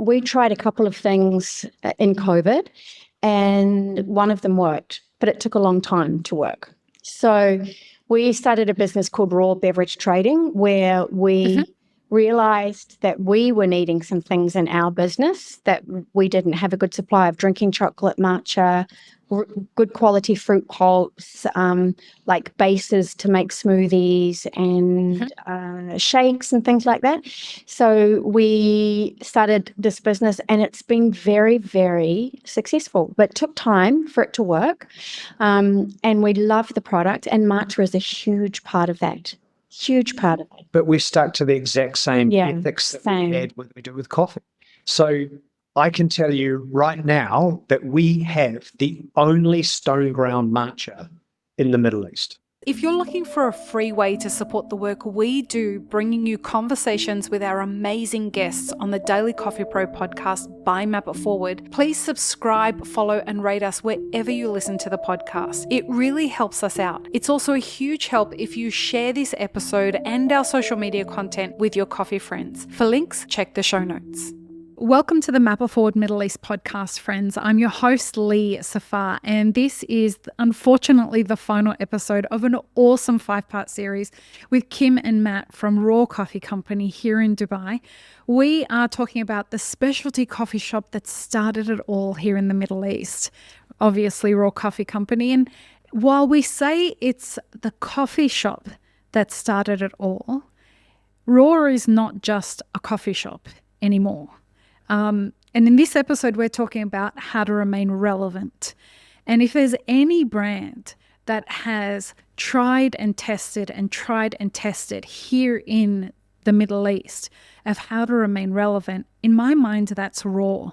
we tried a couple of things in COVID, and one of them worked, but it took a long time to work. So we started a business called Raw Beverage Trading, where we realized that we were needing some things in our business, that we didn't have a good supply of drinking chocolate, matcha, good quality fruit pulps, like bases to make smoothies and shakes and things like that. So we started this business, and it's been very, very successful, but it took time for it to work. And we love the product, and matcha is a huge part of that. Huge part of it. But we've stuck to the exact same ethics that we had when we do with coffee. So I can tell you right now that we have the only stone ground matcha in the Middle East. If you're looking for a free way to support the work we do, bringing you conversations with our amazing guests on the Daily Coffee Pro podcast by Map It Forward, please subscribe, follow, and rate us wherever you listen to the podcast. It really helps us out. It's also a huge help if you share this episode and our social media content with your coffee friends. For links, check the show notes. Welcome to the Map It Forward Middle East podcast, friends. I'm your host, Lee Safar, and this is unfortunately the final episode of an awesome 5-part series with Kim and Matt from Raw Coffee Company here in Dubai. We are talking about the specialty coffee shop that started it all here in the Middle East, obviously Raw Coffee Company. And while we say it's the coffee shop that started it all, Raw is not just a coffee shop anymore. And in this episode, we're talking about how to remain relevant. And if there's any brand that has tried and tested here in the Middle East of how to remain relevant, in my mind, that's Raw.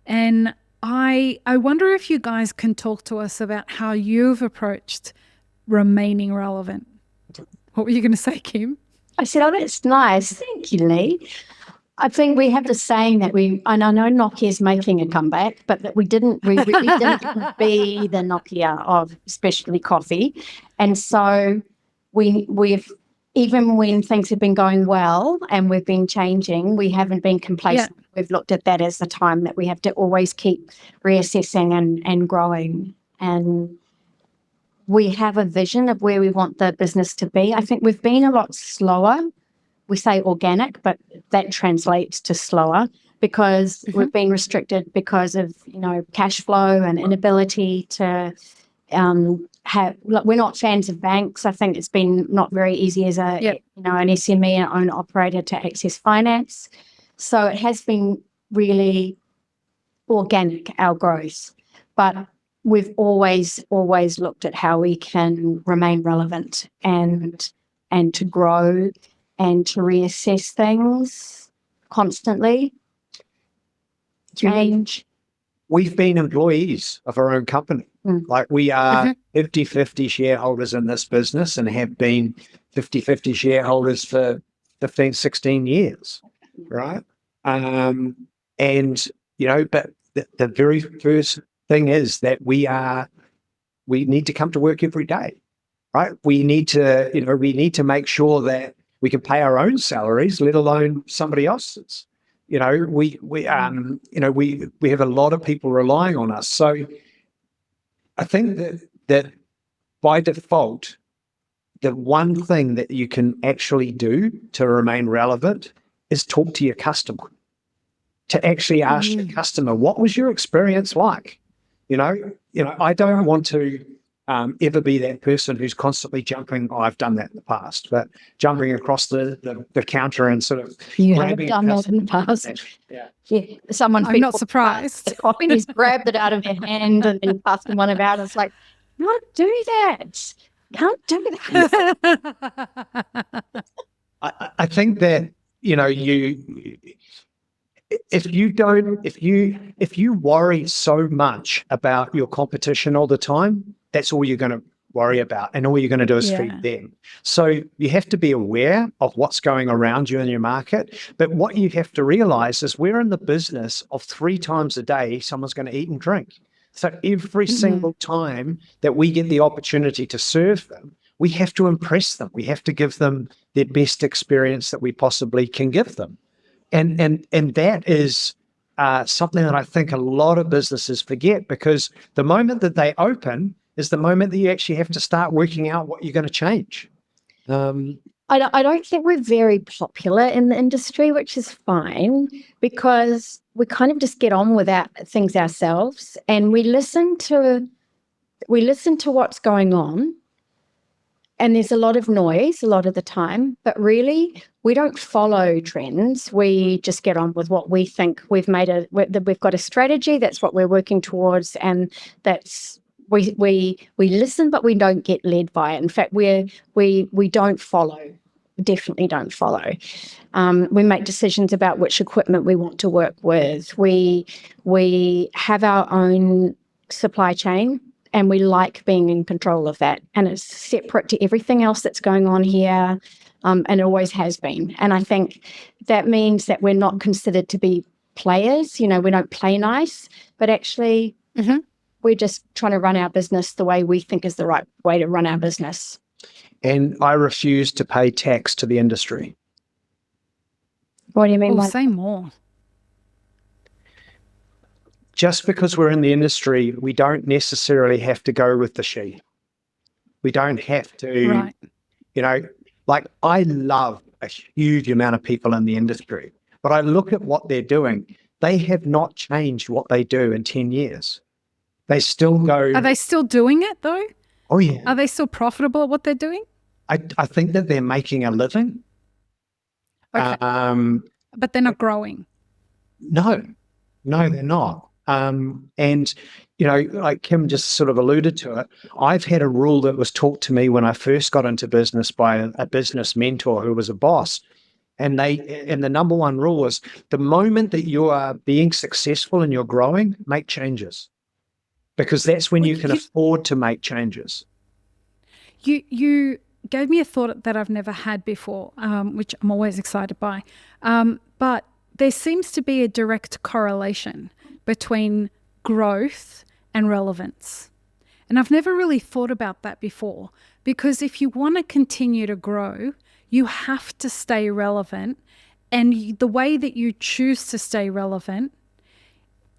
And I wonder if you guys can talk to us about how you've approached remaining relevant. What were you going to say, Kim? I said, oh, that's nice. Thank you, Lee. I think we have the saying that and I know Nokia's making a comeback, but that we really didn't be the Nokia of especially coffee. And so we've, even when things have been going well and we've been changing, we haven't been complacent. Yeah. We've looked at that as the time that we have to always keep reassessing and growing. And we have a vision of where we want the business to be. I think we've been a lot slower. We say organic, but that translates to slower because we've been restricted because of, cash flow and inability to we're not fans of banks. I think it's been not very easy as an SME, an owner operator, to access finance. So it has been really organic, our growth. But we've always looked at how we can remain relevant and to grow and to reassess things constantly, change. We've been employees of our own company. Like we are 50-50 shareholders in this business and have been 50-50 shareholders for 15, 16 years, right? But the very first thing is that we need to come to work every day, right? We need to make sure that we can pay our own salaries, let alone somebody else's. We have a lot of people relying on us. So I think that by default, the one thing that you can actually do to remain relevant is talk to your customer, to actually ask the customer, what was your experience like? I don't want to ever be that person who's constantly jumping. I've done that in the past, but jumping across the counter and sort of. You have done that in the past. Yeah. I'm not surprised. The coffee, he's grabbed it out of their hand and then passed them one about. It's like, don't do that. Can't do that. I think that if you worry so much about your competition all the time, that's all you're going to worry about, and all you're going to do is feed them. So you have to be aware of what's going around you in your market. But what you have to realize is we're in the business of 3 times a day someone's going to eat and drink. So every single time that we get the opportunity to serve them, we have to impress them. We have to give them the best experience that we possibly can give them. And that is something that I think a lot of businesses forget, because the moment that they open is the moment that you actually have to start working out what you're going to change. I don't think we're very popular in the industry, which is fine, because we kind of just get on with things ourselves, and we listen to what's going on. And there's a lot of noise a lot of the time, but really we don't follow trends. We just get on with what we think. We've got a strategy. That's what we're working towards, and that's we listen, but we don't get led by it. In fact, we don't follow. Definitely don't follow. We make decisions about which equipment we want to work with. We have our own supply chain, and we like being in control of that. And it's separate to everything else that's going on here, and it always has been. And I think that means that we're not considered to be players. We don't play nice, but actually we're just trying to run our business the way we think is the right way to run our business. And I refuse to pay tax to the industry. What do you mean? Say more. Just because we're in the industry, we don't necessarily have to go with the sheep. We don't have to, like, I love a huge amount of people in the industry, but I look at what they're doing. They have not changed what they do in 10 years. They still go. Are they still doing it though? Oh, yeah. Are they still profitable at what they're doing? I think that they're making a living. Okay. But they're not growing. No, they're not. And, like Kim just sort of alluded to it, I've had a rule that was taught to me when I first got into business by a business mentor who was a boss. And the number one rule was, the moment that you are being successful and you're growing, make changes. Because that's when you can afford to make changes. You gave me a thought that I've never had before, which I'm always excited by. But there seems to be a direct correlation between growth and relevance. And I've never really thought about that before, because if you want to continue to grow, you have to stay relevant. And the way that you choose to stay relevant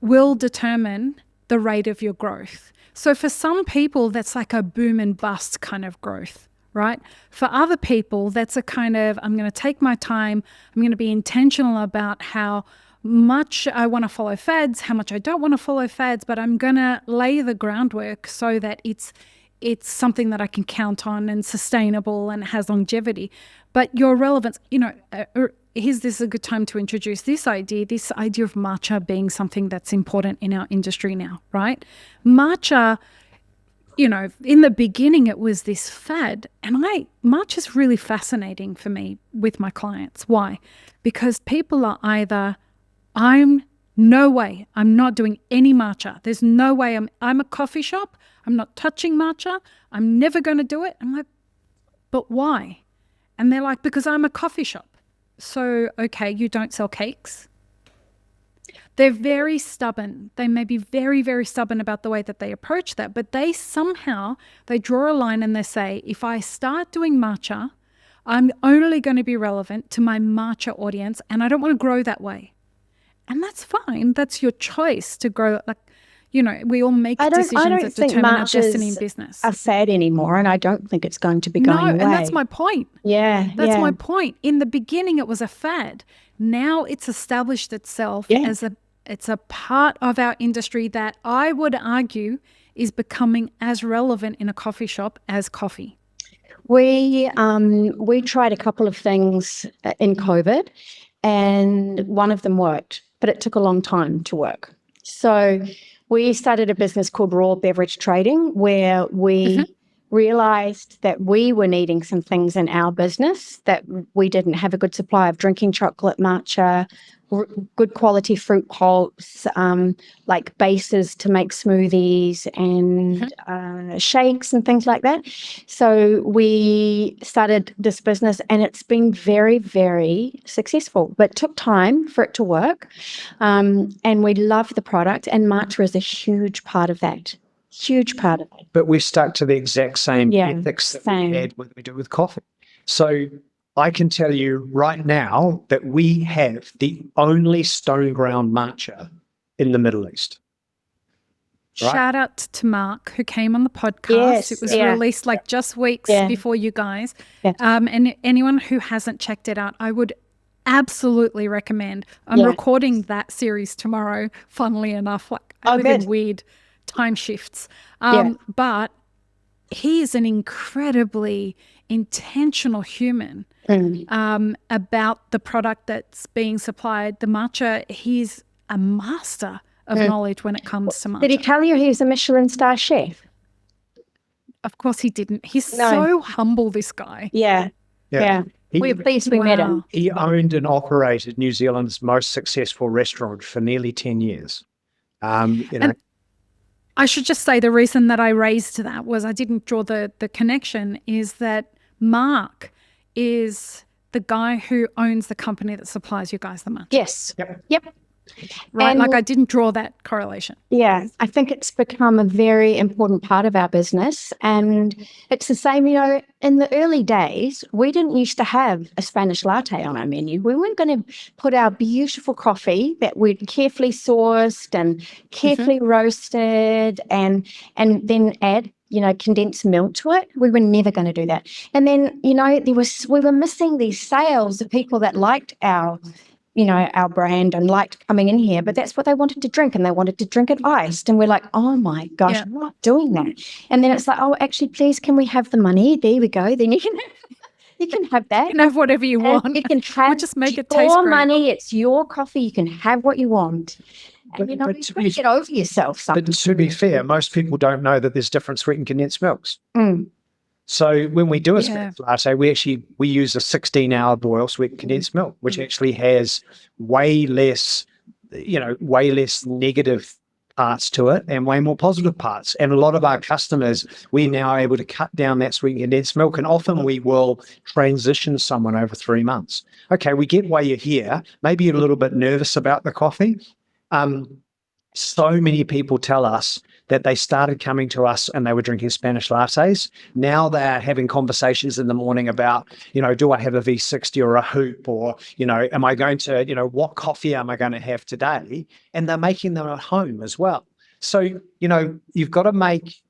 will determine the rate of your growth. So for some people, that's like a boom and bust kind of growth, right? For other people, that's a kind of, I'm going to take my time. I'm going to be intentional about how much I want to follow fads, how much I don't want to follow fads, but I'm going to lay the groundwork so that it's something that I can count on and sustainable and has longevity. But your relevance, is this a good time to introduce this idea of matcha being something that's important in our industry now, right? Matcha, in the beginning it was this fad, and matcha's really fascinating for me with my clients. Why? Because people are either, no way, I'm not doing any matcha. There's no way I'm a coffee shop. I'm not touching matcha. I'm never going to do it. I'm like, but why? And they're like, because I'm a coffee shop. So, okay, you don't sell cakes. They're very stubborn. They may be very, very stubborn about the way that they approach that, but they draw a line and they say, if I start doing matcha, I'm only going to be relevant to my matcha audience, and I don't want to grow that way. And that's fine. That's your choice to grow. Like, we all make decisions that determine our destiny in business. Are sad anymore, and I don't think it's going to be going away. No, and that's my point. Yeah, that's my point. In the beginning, it was a fad. Now it's established itself as it's a part of our industry that I would argue is becoming as relevant in a coffee shop as coffee. We tried a couple of things in COVID, and one of them worked, but it took a long time to work. So we started a business called Raw Beverage Trading, where we realized that we were needing some things in our business, that we didn't have a good supply of drinking chocolate, matcha, good quality fruit pulps, like bases to make smoothies and shakes and things like that. So we started this business, and it's been very, very successful, but it took time for it to work. And we love the product, and matcha is a huge part of that. Huge part of it. But we've stuck to the exact same ethics that we do with coffee. So I can tell you right now that we have the only stone ground matcha in the Middle East. Right. Shout out to Mark, who came on the podcast. Yes, It was yeah. released like just weeks Yeah. before you guys. Yeah. And anyone who hasn't checked it out, I would absolutely recommend. I'm Yeah. recording that series tomorrow, funnily enough. Like I Oh, live in good. weird time shifts. Yeah. But he is an incredibly intentional human about the product that's being supplied. The matcha, he's a master of knowledge when it comes to matcha. Did he tell you he was a Michelin star chef? Of course he didn't. He's No. so humble, this guy. Yeah. Yeah. We're pleased we met him. He owned and operated New Zealand's most successful restaurant for nearly 10 years. And I should just say the reason that I raised that was I didn't draw the connection is that Mark is the guy who owns the company that supplies you guys the matcha. Yes. Yep. Right? And like I didn't draw that correlation. yeah, I think it's become a very important part of our business. And it's the same, in the early days, we didn't used to have a Spanish latte on our menu. We weren't going to put our beautiful coffee that we'd carefully sourced and carefully roasted and then add condensed milk to it. We were never going to do that. And then, we were missing these sales of people that liked our brand and liked coming in here, but that's what they wanted to drink, and they wanted to drink it iced. And we're like, oh my gosh, I'm not doing that. And then it's like, oh, actually, please, can we have the money? There we go. Then you can have that. You can have whatever you want. You can have We'll just make it taste your great. money. It's your coffee. You can have what you want. And you get over yourself But sometimes. to be fair, most people don't know that there's different sweetened condensed milks. So when we do a Spanish latte, we use a 16-hour boil sweetened condensed milk, which actually has way less negative parts to it and way more positive parts. And a lot of our customers, we're now able to cut down that sweetened condensed milk, and often we will transition someone over 3 months. Okay, we get why you're here. Maybe you're a little bit nervous about the coffee. So many people tell us that they started coming to us and they were drinking Spanish lattes. Now they're having conversations in the morning about, do I have a V60 or a hoop, or, am I going to, what coffee am I going to have today? And they're making them at home as well. So, you've got to make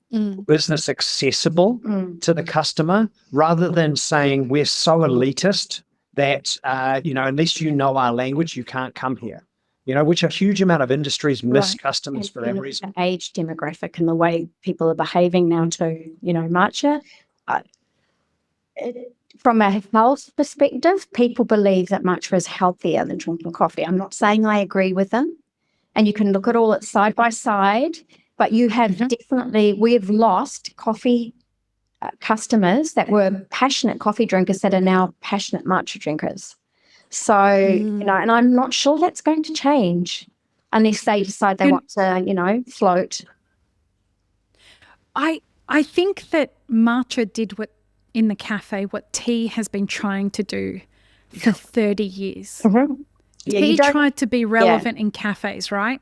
business accessible to the customer, rather than saying we're so elitist that, unless you know our language, you can't come here. Which a huge amount of industries miss customers for that reason. The age demographic and the way people are behaving now too, matcha. From a health perspective, people believe that matcha is healthier than drinking coffee. I'm not saying I agree with them. And you can look at all it side by side, but you have we've lost coffee customers that were passionate coffee drinkers that are now passionate matcha drinkers. So, and I'm not sure that's going to change unless they decide they want to, float. I think that matcha did what tea has been trying to do for 30 years. Yeah, tea tried to be relevant in cafes, right?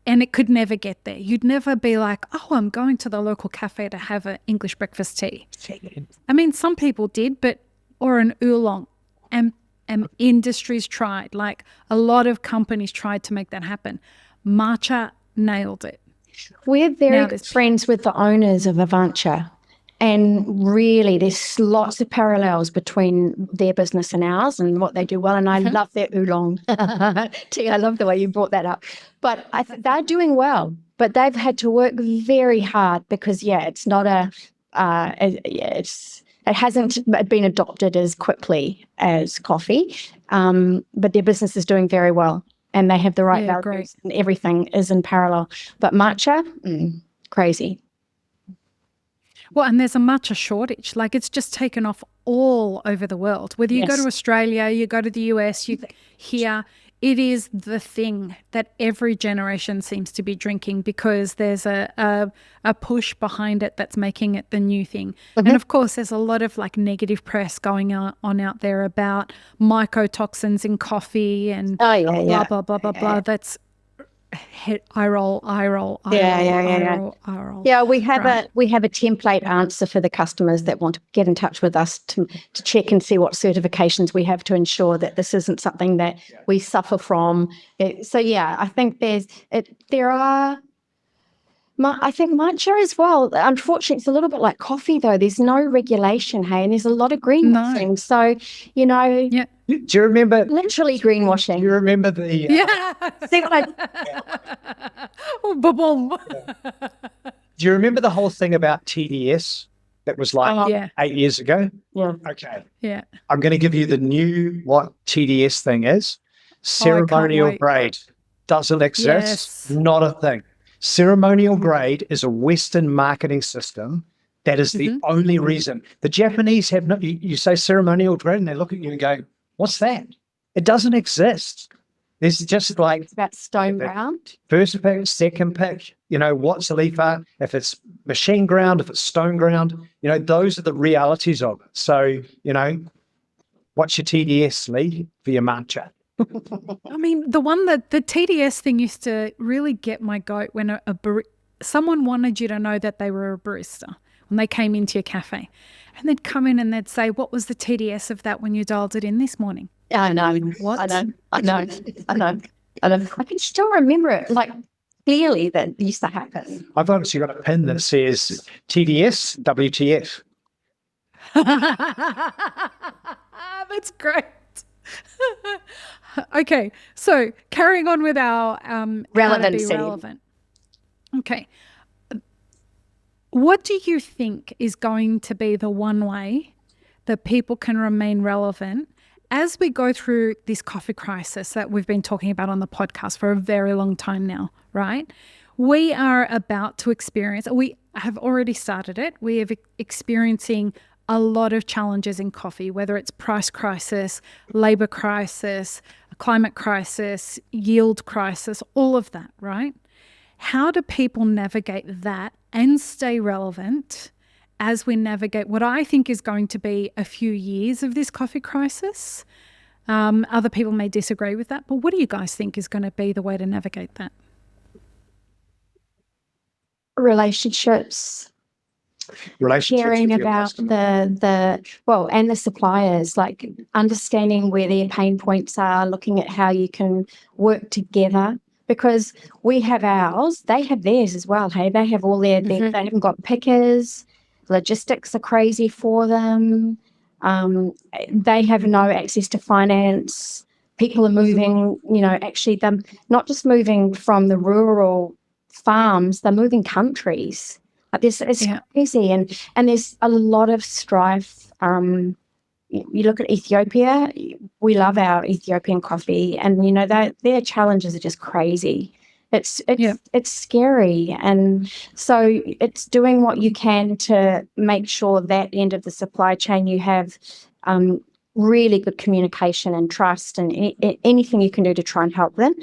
And it could never get there. You'd never be like, oh, I'm going to the local cafe to have an English breakfast tea. I mean, some people did, or an oolong. And industries tried, like a lot of companies tried to make that happen. Matcha nailed it. We're very good friends with the owners of Avancha, and really there's lots of parallels between their business and ours and what they do well, and I love their oolong tea. I love the way you brought that up. But they're doing well, but they've had to work very hard because, it's not it hasn't been adopted as quickly as coffee, but their business is doing very well, and they have the right values, and everything is in parallel. But matcha, crazy. Well, and there's a matcha shortage. Like, it's just taken off all over the world. Whether you go to Australia, you go to the US, here, it is the thing that every generation seems to be drinking because there's a push behind it that's making it the new thing. And of course, there's a lot of negative press going on out there about mycotoxins in coffee and blah, blah, blah, blah, blah. That's eye roll, eye roll, eye Yeah, roll, yeah, yeah, eye yeah. roll, eye roll. Yeah, we have Right. we have a template answer for the customers that want to get in touch with us to check and see what certifications we have to ensure that this isn't something that we suffer from. So yeah, I think there are. I think matcha as well. Unfortunately, it's a little bit like coffee, though. There's no regulation, hey, and there's a lot of greenwashing. So, Yeah. Do you remember? literally Do you greenwashing. remember the? Yeah. See what I Oh, ba-boom. Do you remember the whole thing about TDS that was like Yeah. 8 years ago? Yeah. Okay, Yeah. I'm going to give you the new what TDS thing is. Ceremonial wait. grade doesn't exist. Yes. Not a thing. Ceremonial grade is a Western marketing system. That is the only reason. The Japanese have no. You say ceremonial grade, and they look at you and go, "What's that?" It doesn't exist. There's just like It's about stone ground. first pick, second pick, what's a leaf art, if it's machine ground, if it's stone ground, those are the realities of it. So, what's your TDS, Lee, for your matcha? I mean, the TDS thing used to really get my goat when someone wanted you to know that they were a barista when they came into your cafe. And they'd come in and they'd say, what was the TDS of that when you dialed it in this morning? I know. What? I know. I can still remember it, like, clearly that used to happen. I've actually got a pin that says TDS, WTF. That's great. Okay, so carrying on with our Relevancy. How to be relevant. Okay, what do you think is going to be the one way that people can remain relevant as we go through this coffee crisis that we've been talking about on the podcast for a very long time now, right? We are about to experience, we have already started it. We are experiencing a lot of challenges in coffee, whether it's price crisis, labor crisis, climate crisis, yield crisis, all of that, right? How do people navigate that and stay relevant as we navigate what I think is going to be a few years of this coffee crisis? Other people may disagree with that, but what do you guys think is going to be the way to navigate that? Relationships. Caring with your about customer. and the suppliers, like understanding where their pain points are, looking at how you can work together, because we have ours, they have theirs as well. Hey, they have all they haven't got pickers, logistics are crazy for them. They have no access to finance. People are moving, actually them not just moving from the rural farms, they're moving countries. It's crazy, and there's a lot of strife. You look at Ethiopia. We love our Ethiopian coffee, and their challenges are just crazy. It's scary, and so it's doing what you can to make sure that end of the supply chain you have really good communication and trust, and anything you can do to try and help them,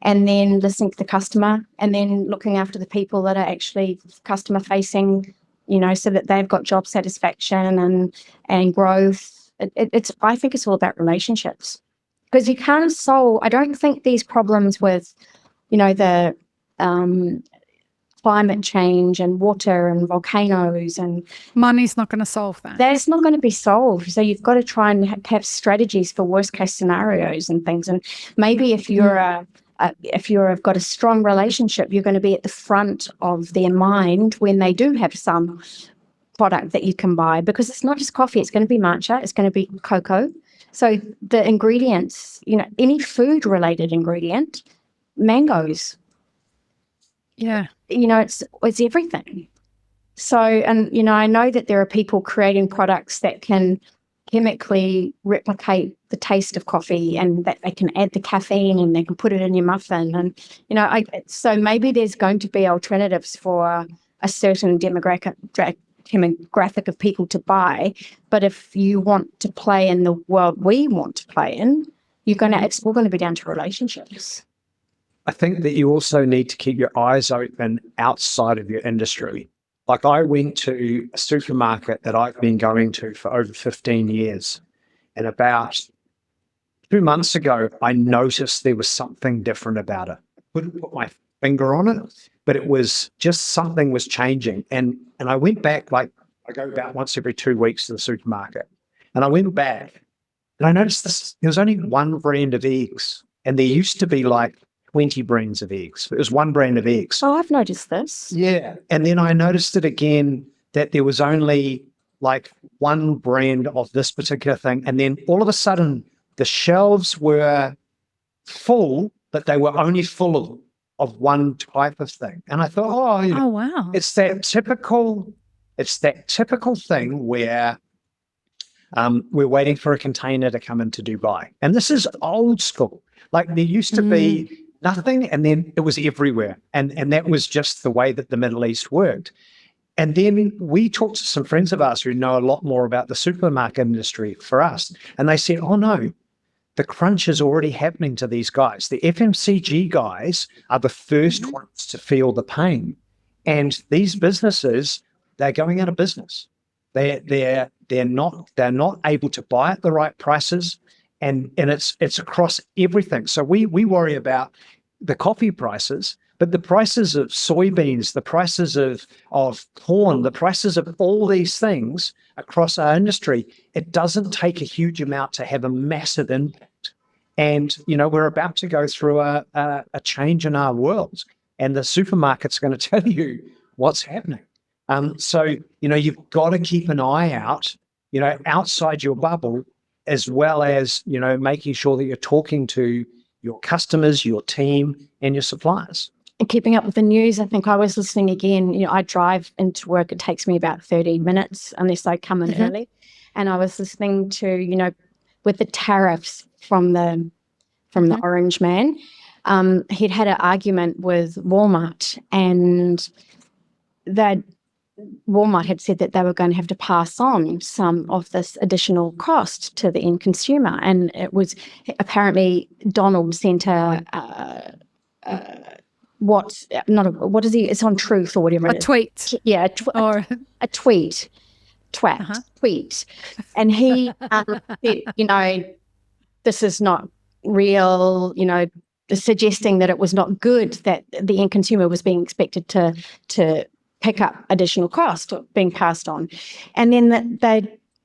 and then listening to the customer, and then looking after the people that are actually customer facing, so that they've got job satisfaction and growth. I think it's all about relationships, because you can't solve. I don't think these problems with, the climate change and water and volcanoes and money's not going to solve that. That's not going to be solved. So you've got to try and have strategies for worst case scenarios and things. And maybe if you've got a strong relationship, you're going to be at the front of their mind when they do have some product that you can buy, because it's not just coffee. It's going to be matcha. It's going to be cocoa. So the ingredients, any food related ingredient, mangoes. Yeah. It's everything. So, and, I know that there are people creating products that can chemically replicate the taste of coffee, and that they can add the caffeine and they can put it in your muffin. And, so maybe there's going to be alternatives for a certain demographic of people to buy. But if you want to play in the world we want to play in, it's all going to be down to relationships. I think that you also need to keep your eyes open outside of your industry. Like, I went to a supermarket that I've been going to for over 15 years. And about 2 months ago, I noticed there was something different about it. couldn't put my finger on it, but it was just something was changing. And I went back, like I go about once every 2 weeks to the supermarket, and I went back and I noticed this, there was only one brand of eggs, and there used to be like 20 brands of eggs. It was one brand of eggs. Oh, I've noticed this. Yeah. And then I noticed it again that there was only like one brand of this particular thing. And then all of a sudden the shelves were full, but they were only full of one type of thing. And I thought, Oh, wow. it's that typical thing where we're waiting for a container to come into Dubai. And this is old school. Like there used to be nothing, and then it was everywhere. And that was just the way that the Middle East worked. And then we talked to some friends of ours who know a lot more about the supermarket industry for us. And they said, oh no, the crunch is already happening to these guys. The FMCG guys are the first ones to feel the pain. And these businesses, they're going out of business. They're not able to buy at the right prices. And it's across everything. So we worry about the coffee prices, but the prices of soybeans, the prices of corn, the prices of all these things across our industry, it doesn't take a huge amount to have a massive impact. And, we're about to go through a change in our world, and the supermarket's going to tell you what's happening. So, you've got to keep an eye out, outside your bubble, as well as, making sure that you're talking to your customers, your team, and your suppliers. And keeping up with the news, I think I was listening again. I drive into work. It takes me about 30 minutes unless I come in early. And I was listening to, with the tariffs from the orange man, he'd had an argument with Walmart, and that Walmart had said that they were going to have to pass on some of this additional cost to the end consumer. And it was apparently Donald sent it's on Truth or whatever. A tweet. Yeah, a tweet. Tweet. And he said, this is not real, suggesting that it was not good that the end consumer was being expected to pick up additional cost being passed on. And then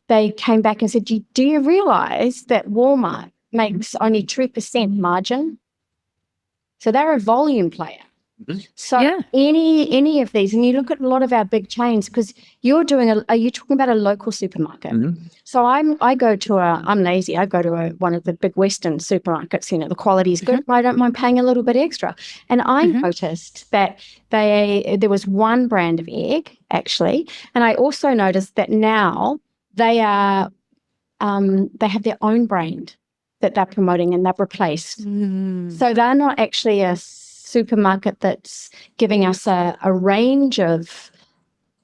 they came back and said, do you realize that Walmart makes only 2% margin? So they're a volume player. So any of these, and you look at a lot of our big chains, because are you talking about a local supermarket? So I go to I'm lazy, I go to one of the big Western supermarkets, the quality is good, I don't mind paying a little bit extra. And I noticed that there was one brand of egg, actually, and I also noticed that now they have their own brand that they're promoting, and they've replaced. So they're not actually a supermarket that's giving us a range of,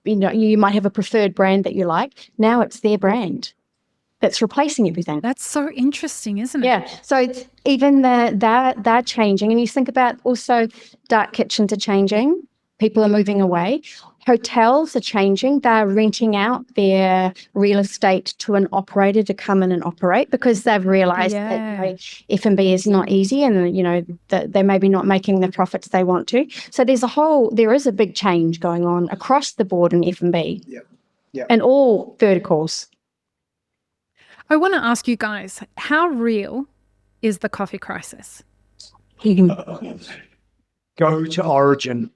you might have a preferred brand that you like. Now it's their brand that's replacing everything. That's so interesting, isn't it? Yeah. So even they're changing. And you think about also dark kitchens are changing. People are moving away. Hotels are changing. They're renting out their real estate to an operator to come in and operate, because they've realised that F&B is not easy, and that they're maybe not making the profits they want to. So there is a big change going on across the board in F&B. Yeah. And all verticals. I want to ask you guys, how real is the coffee crisis? Go to Origin.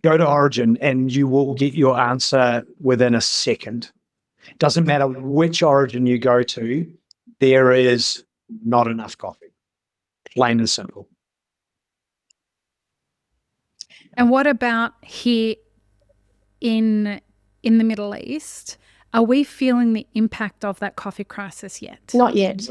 Go to Origin and you will get your answer within a second. Doesn't matter which Origin you go to, there is not enough coffee. Plain and simple. And what about here in the Middle East? Are we feeling the impact of that coffee crisis yet? Not yet.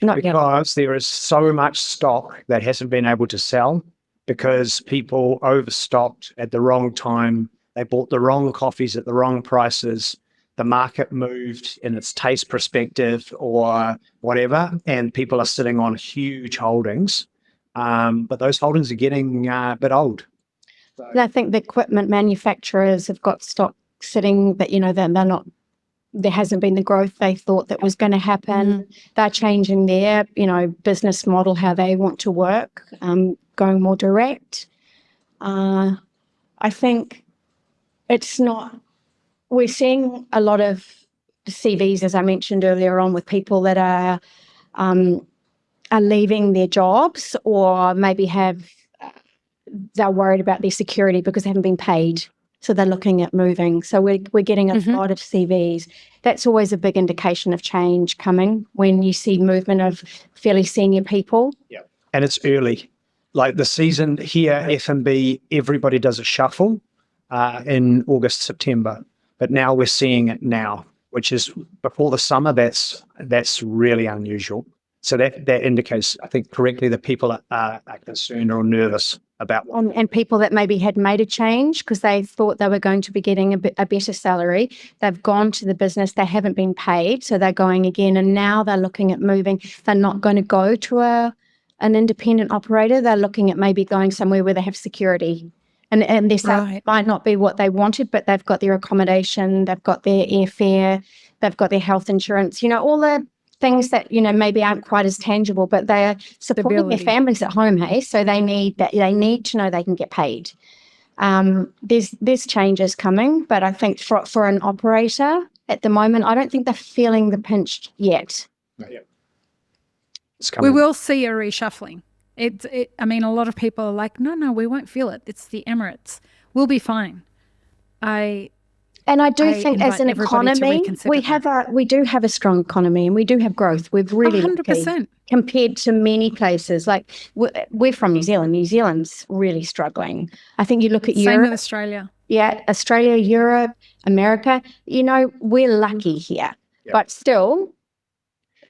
Because there is so much stock that hasn't been able to sell, because people overstocked at the wrong time. They bought the wrong coffees at the wrong prices. The market moved in its taste perspective or whatever, and people are sitting on huge holdings. But those holdings are getting a bit old. So, I think the equipment manufacturers have got stock sitting that, they're not, there hasn't been the growth they thought that was going to happen. They're changing their, business model, how they want to work. going more direct. I think it's not, we're seeing a lot of CVs, as I mentioned earlier on, with people that are leaving their jobs or maybe they're worried about their security because they haven't been paid. So they're looking at moving. So we're getting a lot of CVs. That's always a big indication of change coming when you see movement of fairly senior people. Yeah. And it's early. Like the season here, F&B, everybody does a shuffle in August, September. But now we're seeing it now, which is before the summer. That's really unusual. So that indicates, I think, correctly that people are concerned or nervous about and people that maybe had made a change because they thought they were going to be getting a better salary. They've gone to the business, they haven't been paid, so they're going again, and now they're looking at moving. They're not going to go to an independent operator. They're looking at maybe going somewhere where they have security. And their salary might not be what they wanted, but they've got their accommodation, they've got their airfare, they've got their health insurance, all the things that, maybe aren't quite as tangible, but they're supporting their families at home, hey? So they need to know they can get paid. There's changes coming, but I think for an operator at the moment, I don't think they're feeling the pinch yet. Not yet. It's coming. We will see a reshuffling. I mean, a lot of people are like, no, we won't feel it. It's the Emirates. We'll be fine. And I do think as an economy, we do have a strong economy and we do have growth. We've really 100% compared to many places. Like we're from New Zealand. New Zealand's really struggling. I think you look at Europe. Same with Australia. Yeah, Australia, Europe, America. We're lucky here, but still,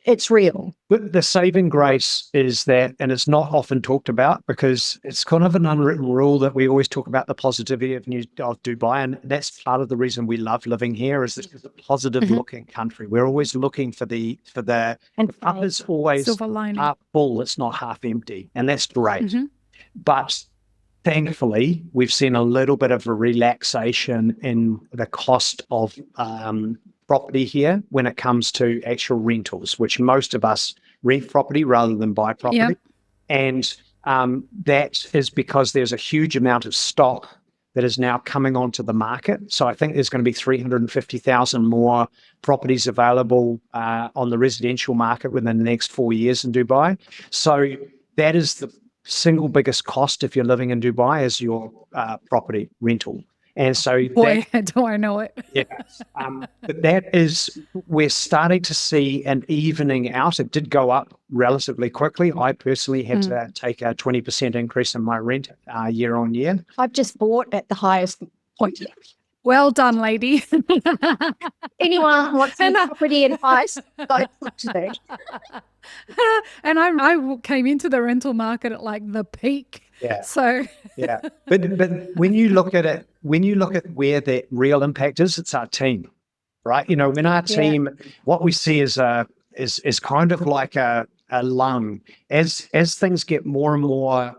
it's real. But the saving grace is that, and it's not often talked about because it's kind of an unwritten rule that we always talk about the positivity of Dubai, and that's part of the reason we love living here. Is it's a positive-looking country. We're always looking for the and the cup is always half full. It's not half empty, and that's great. But thankfully, we've seen a little bit of a relaxation in the cost of property here when it comes to actual rentals, which most of us rent property rather than buy property. Yep. And that is because there's a huge amount of stock that is now coming onto the market. So I think there's going to be 350,000 more properties available on the residential market within the next 4 years in Dubai. So that is the single biggest cost if you're living in Dubai is your property rental. And so boy, do I know it. Yeah. But that is, we're starting to see an evening out. It did go up relatively quickly. I personally had to take a 20% increase in my rent year on year. I've just bought at the highest point. Well done, lady. Anyone wants some property advice, go to me. And I came into the rental market at like the peak. Yeah. So yeah. But when you look at it, where the real impact is, it's our team, right? When our team, what we see is kind of like a lung. As things get more and more,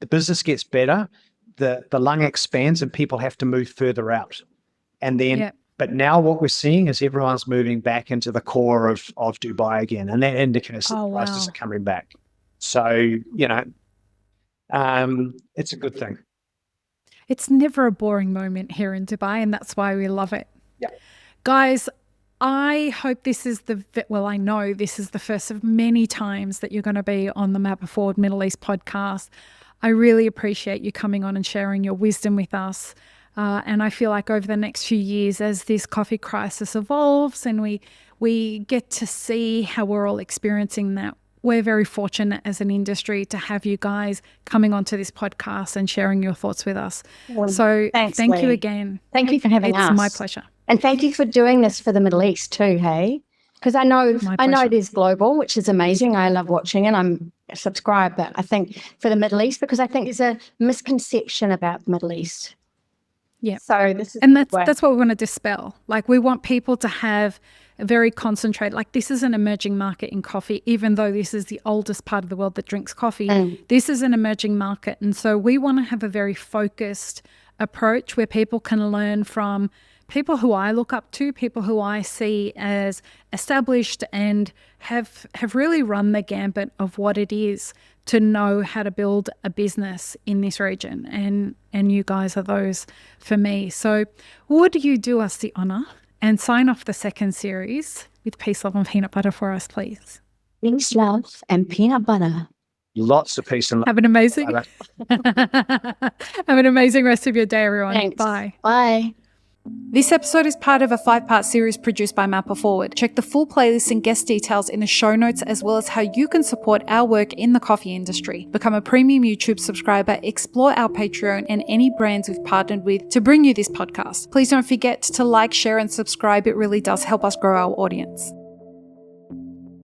the business gets better, the lung expands and people have to move further out. And then, but now what we're seeing is everyone's moving back into the core of Dubai again. And that indicates that prices are coming back. So, it's a good thing. It's never a boring moment here in Dubai, and that's why we love it. Yeah. Guys, I hope this is I know this is the first of many times that you're going to be on the Map Forward Middle East podcast. I really appreciate you coming on and sharing your wisdom with us. And I feel like over the next few years, as this coffee crisis evolves and we get to see how we're all experiencing that, we're very fortunate as an industry to have you guys coming onto this podcast and sharing your thoughts with us. Well, so thank you again. Thank you for having us. It's my pleasure. And thank you for doing this for the Middle East too, hey? Because I know there's global, which is amazing. I love watching and I'm subscribed, but I think for the Middle East, because I think there's a misconception about the Middle East. Yeah. So that's what we want to dispel. Like we want people to have a very concentrated, like this is an emerging market in coffee, even though this is the oldest part of the world that drinks coffee. This is an emerging market. And so we want to have a very focused approach where people can learn from people who I look up to, people who I see as established and have really run the gambit of what it is to know how to build a business in this region. And you guys are those for me. So would you do us the honour and sign off the second series with peace, love and peanut butter for us, please? Peace, love, and peanut butter. Lots of peace and love. Have an amazing rest of your day, everyone. Thanks. Bye. Bye. This episode is part of a 5-part series produced by Mapper Forward. Check the full playlist and guest details in the show notes, as well as how you can support our work in the coffee industry. Become a premium YouTube subscriber, explore our Patreon and any brands we've partnered with to bring you this podcast. Please don't forget to like, share and subscribe. It really does help us grow our audience.